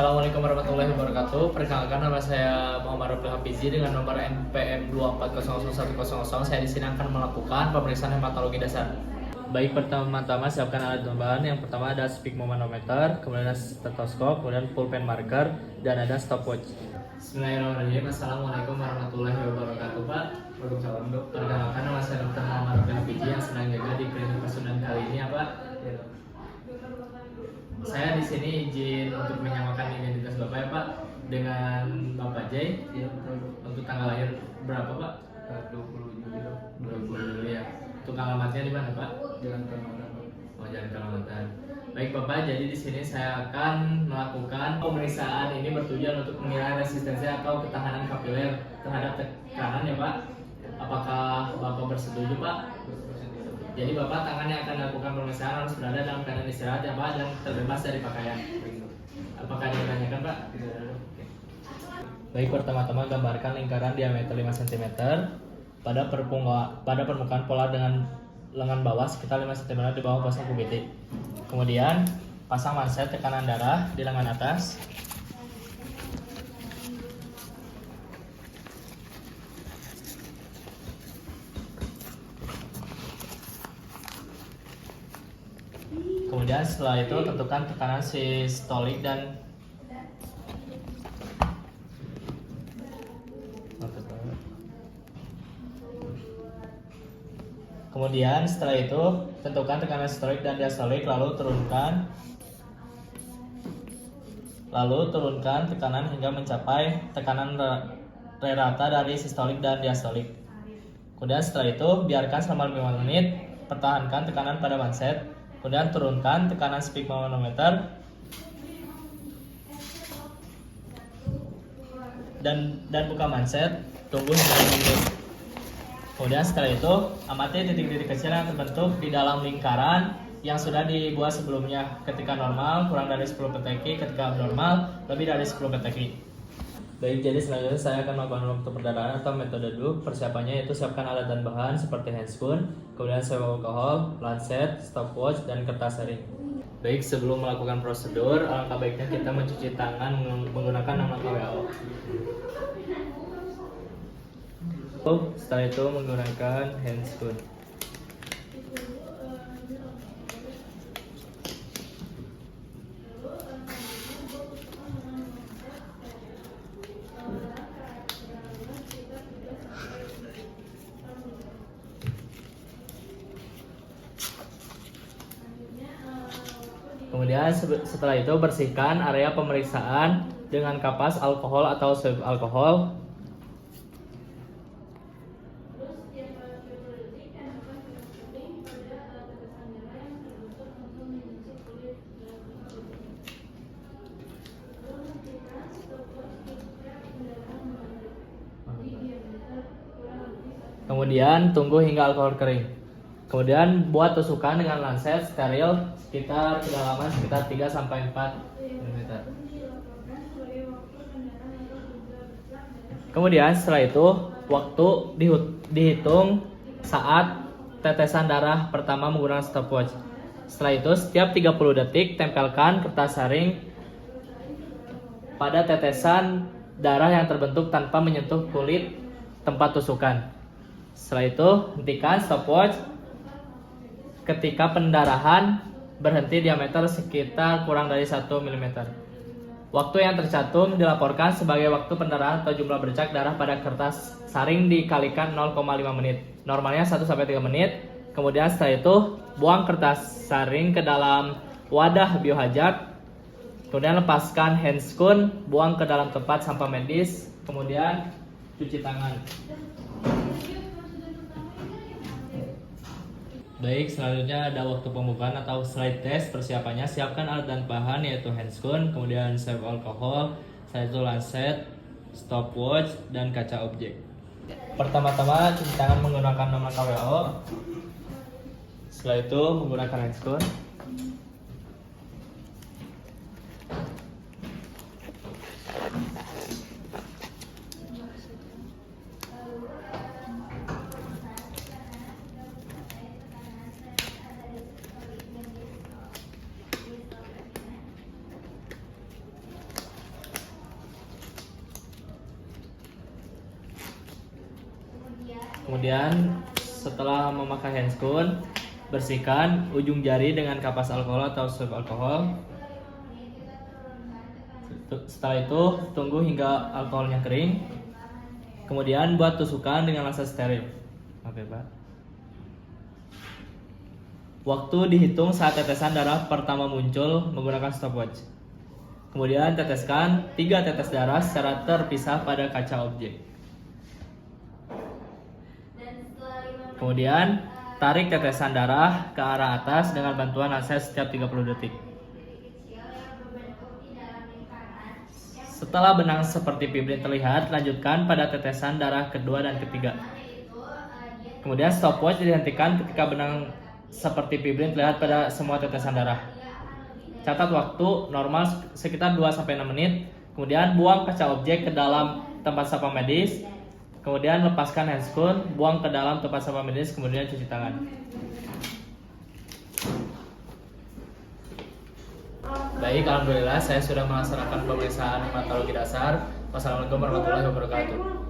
Assalamualaikum warahmatullahi wabarakatuh. Perkenalkan, nama saya Muhammad Rafi Hafizi dengan nomor NPM 2400100. Saya di sini akan melakukan pemeriksaan hematologi dasar. Baik, pertama-tama siapkan alat tambahan. Yang pertama ada sphygmomanometer, kemudian ada stetoskop, kemudian pulpen marker, dan ada stopwatch. Bismillahirrahmanirrahim. Assalamualaikum warahmatullahi wabarakatuh, Pak. Waalaikumsalam, Dok. Perkenalkan, nama saya Dr. Muhammad Rafi Hafizi yang sedang jaga di klinik Pasundan kali ini, ya, Pak. Ya, Dok. Saya di sini izin untuk menyamakan identitas Bapak, ya, Pak, dengan Bapak J. Iya, betul, Dok. Untuk tanggal lahir berapa, Pak? 20 Juli, Dok. 20 dulu ya. Untuk alamatnya di mana, Pak? Jalan Kalimantan, Dok. Oh, Jalan Kalimantan. Baik, Bapak, jadi di sini saya akan melakukan pemeriksaan ini bertujuan untuk menilai resistensi atau ketahanan kapiler terhadap tekanan, ya, Pak. Apakah Bapak bersetuju, Pak? Jadi Bapak, tangan yang akan dilakukan pemeriksaan harus berada dalam keadaan istirahat, ya, Pak, dan terbebas dari pakaian. Apakah ditanyakan, Pak? Tidak ada, Dok. Baik, pertama-tama gambarkan lingkaran diameter 5 cm pada permukaan polar dengan lengan bawah sekitar 5 cm di bawah pasang QBT. Kemudian pasang manset tekanan darah di lengan atas. Kemudian setelah itu tentukan tekanan sistolik dan kemudian setelah itu tentukan tekanan sistolik dan diastolik, lalu turunkan tekanan hingga mencapai tekanan rata dari sistolik dan diastolik. Kemudian setelah itu biarkan selama 5 menit, pertahankan tekanan pada manset. Kemudian turunkan tekanan sphygmomanometer dan buka manset, tunggu hingga 5 menit. Kemudian setelah itu amati titik-titik kecil yang terbentuk di dalam lingkaran yang sudah dibuat sebelumnya. Ketika normal kurang dari 10 PTQ, ketika abnormal lebih dari 10 PTQ. Baik, jadi selanjutnya saya akan melakukan waktu perdarahan atau metode DUK. Persiapannya yaitu siapkan alat dan bahan seperti handscoon, kemudian swab alkohol, lancet, stopwatch, dan kertas sharing. Baik, sebelum melakukan prosedur, alangkah baiknya kita mencuci tangan menggunakan nama KWO. Setelah itu menggunakan handscoon. Kemudian setelah itu bersihkan area pemeriksaan dengan kapas alkohol atau swab alkohol. Kemudian tunggu hingga alkohol kering. Kemudian buat tusukan dengan lancet steril sekitar kedalaman sekitar 3-4 mm. Kemudian setelah itu waktu dihitung saat tetesan darah pertama menggunakan stopwatch. Setelah itu setiap 30 detik tempelkan kertas sharing pada tetesan darah yang terbentuk tanpa menyentuh kulit tempat tusukan. Setelah itu hentikan stopwatch ketika pendarahan berhenti diameter sekitar kurang dari 1 mm. Waktu yang tercantum dilaporkan sebagai waktu pendarahan atau jumlah bercak darah pada kertas saring dikalikan 0,5 menit. Normalnya 1-3 menit. Kemudian setelah itu buang kertas saring ke dalam wadah biohazard. Kemudian lepaskan handscoon, buang ke dalam tempat sampah medis. Kemudian cuci tangan. Baik, selanjutnya ada waktu pembukaan atau slide test. Persiapannya siapkan alat dan bahan yaitu handscoon, kemudian swab alkohol, setelah itu lancet, stopwatch, dan kaca objek. Pertama-tama cuci tangan menggunakan nama KWO. Setelah itu menggunakan handscoon. Kemudian setelah memakai handscoon, bersihkan ujung jari dengan kapas alkohol atau swab alkohol. Setelah itu tunggu hingga alkoholnya kering. Kemudian buat tusukan dengan laser steril. Maaf ya, Pak. Waktu dihitung saat tetesan darah pertama muncul menggunakan stopwatch. Kemudian teteskan 3 tetes darah secara terpisah pada kaca objek. Kemudian tarik tetesan darah ke arah atas dengan bantuan laser setiap 30 detik. Setelah benang seperti fibrin terlihat, lanjutkan pada tetesan darah kedua dan ketiga. Kemudian stopwatch dihentikan ketika benang seperti fibrin terlihat pada semua tetesan darah. Catat waktu normal sekitar 2-6 menit. Kemudian buang kaca objek ke dalam tempat sampah medis. Kemudian lepaskan handscoon, buang ke dalam tempat sampah medis, kemudian cuci tangan. Baik, alhamdulillah saya sudah melaksanakan pemeriksaan hematologi dasar. Wassalamualaikum warahmatullahi wabarakatuh.